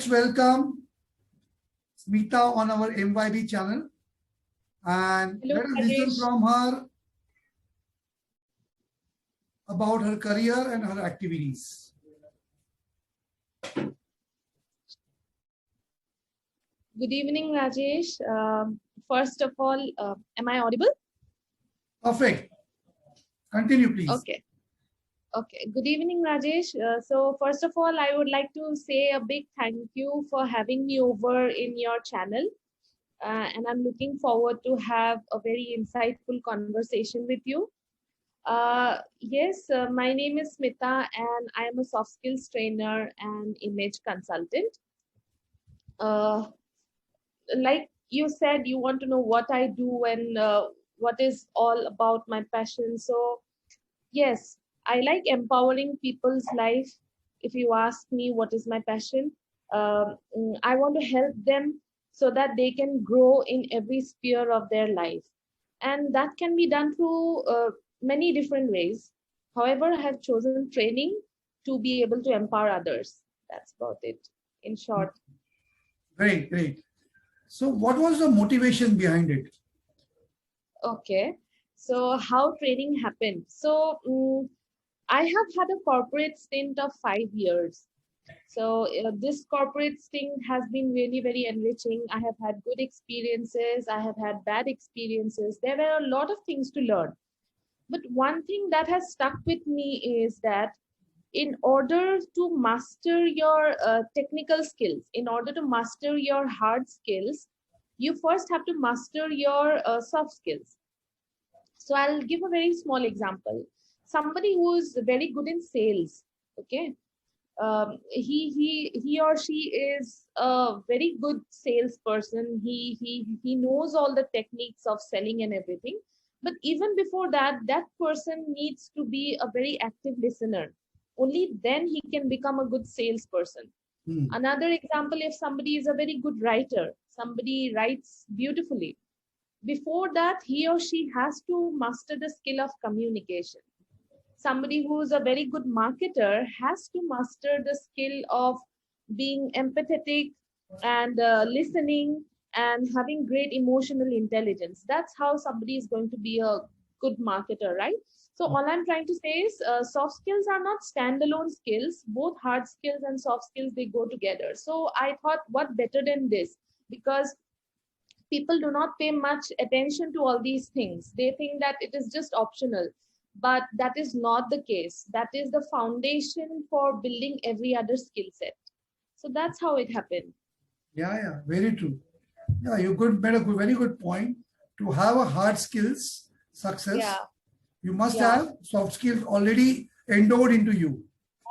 let's welcome Smita on our MYB channel, and Hello, let us listen from her about her career and her activities. Good evening, Rajesh. First of all, am I audible? Perfect. Continue, please. Okay. Okay. Good evening, Rajesh. So first of all, I would like to say a big thank you for having me over in your channel. And I'm looking forward to have a very insightful conversation with you. Yes, my name is Smita and I am a soft skills trainer and image consultant. Like you said, you want to know what I do and what is all about my passion. So yes, I like empowering people's life. If you ask me what is my passion, I want to help them so that they can grow in every sphere of their life. And that can be done through many different ways. However, I have chosen training to be able to empower others. That's about it in short. Great, great. So what was the motivation behind it? Okay, so how training happened. So I have had a corporate stint of 5 years. So this corporate stint has been really very enriching. I have had good experiences. I have had bad experiences. There were a lot of things to learn. But one thing that has stuck with me is that in order to master your technical skills, in order to master your hard skills, you first have to master your soft skills. So I'll give a very small example. Somebody who is very good in sales, okay, he or she is a very good salesperson. He knows all the techniques of selling and everything. But even before that, that person needs to be a very active listener. Only then he can become a good salesperson. Another example, if somebody is a very good writer, somebody writes beautifully. Before that, he or she has to master the skill of communication. Somebody who is a very good marketer has to master the skill of being empathetic and listening and having great emotional intelligence. That's how somebody is going to be a good marketer, right? So all I'm trying to say is soft skills are not standalone skills. Both hard skills and soft skills, they go together. So I thought, what better than this? Because people do not pay much attention to all these things. They think that it is just optional, but that is not the case. That is the foundation for building every other skill set. So that's how it happened. Yeah, very true. Yeah, you made a very good point. To have a hard skills success, you must have soft skills already endowed into you.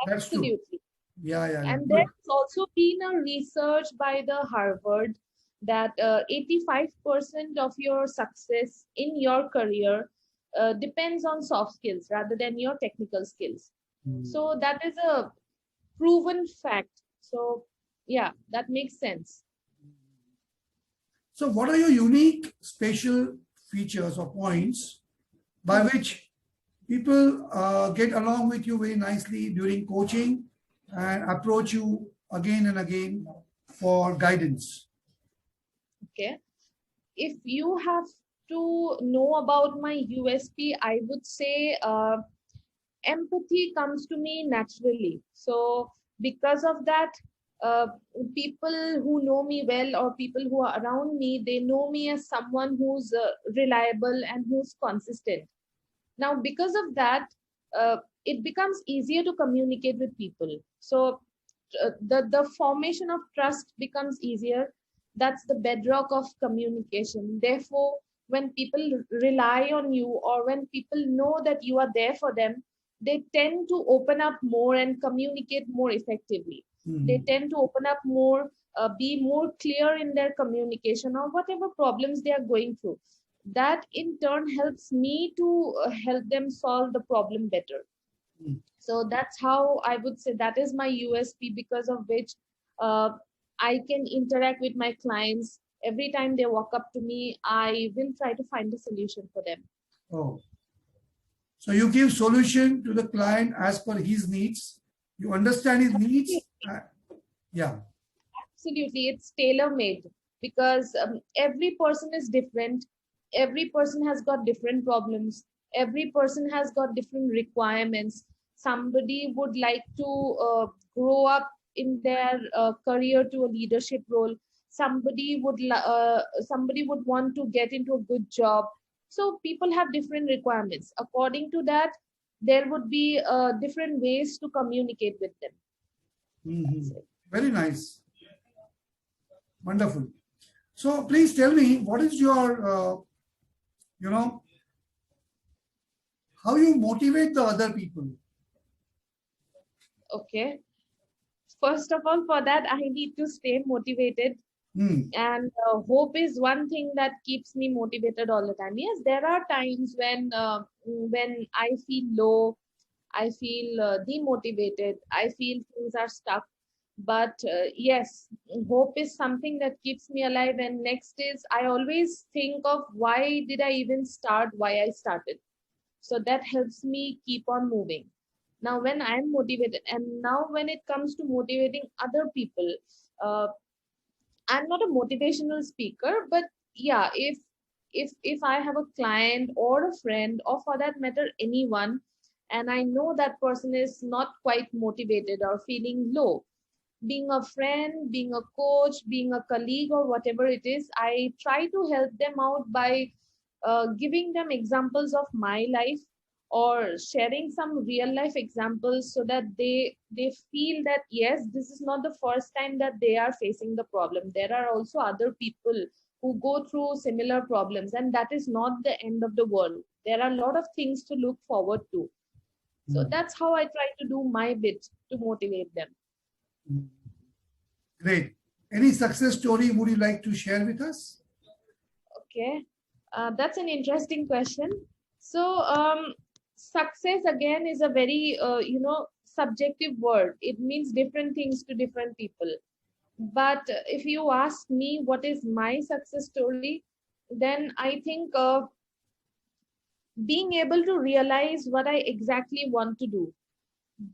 That's Absolutely. True. Yeah. And there's also been a research by the Harvard that 85% of your success in your career depends on soft skills rather than your technical skills. So that is a proven fact. So yeah, that makes sense. So what are your unique special features or points by which people get along with you very nicely during coaching and approach you again and again for guidance? Okay. If you have to know about my USP, I would say empathy comes to me naturally. So because of that, people who know me well or people who are around me, they know me as someone who's reliable and who's consistent. Now, because of that, it becomes easier to communicate with people. So the formation of trust becomes easier. That's the bedrock of communication. Therefore, when people rely on you or when people know that you are there for them, they tend to open up more and communicate more effectively. They tend to open up more, be more clear in their communication or whatever problems they are going through. That in turn helps me to help them solve the problem better. So that's how I would say that is my USP, because of which I can interact with my clients. Every time they walk up to me, I will try to find a solution for them. Oh, so you give solution to the client as per his needs. You understand his needs. Yeah. absolutely, it's tailor made, because every person is different. Every person has got different problems. Every person has got different requirements. Somebody would like to grow up in their career to a leadership role. Somebody would want to get into a good job. So people have different requirements. According to that, there would be different ways to communicate with them. That's it. Very nice. Wonderful. So please tell me, what is your, how you motivate the other people? Okay. First of all, for that, I need to stay motivated. And hope is one thing that keeps me motivated all the time. Yes, there are times when I feel low, I feel demotivated, I feel things are stuck. But yes, hope is something that keeps me alive. And next is, I always think of why did I even start, why I started. So that helps me keep on moving. Now, when I'm motivated, and now when it comes to motivating other people, uh, I'm not a motivational speaker, but yeah, if I have a client or a friend, or for that matter anyone, and I know that person is not quite motivated or feeling low, being a friend, being a coach, being a colleague, or whatever it is, I try to help them out by giving them examples of my life, or sharing some real life examples, so that they feel that yes, this is not the first time that they are facing the problem. There are also other people who go through similar problems, and that is not the end of the world. There are a lot of things to look forward to. So that's how I try to do my bit to motivate them. Great. Any success story would you like to share with us? Okay, that's an interesting question. So, success again is a very subjective word. It means different things to different people. But if you ask me what is my success story, then I think being able to realize what I exactly want to do,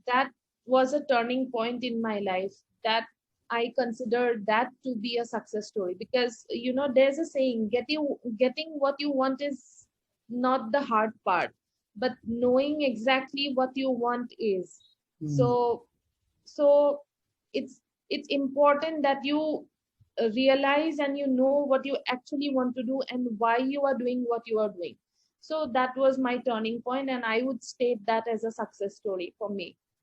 that was a turning point in my life, that I consider that to be a success story. Because there's a saying, getting what you want is not the hard part, but knowing exactly what you want is. So so it's important that you realize and you know what you actually want to do and why you are doing what you are doing. So that was my turning point, and I would state that as a success story for me.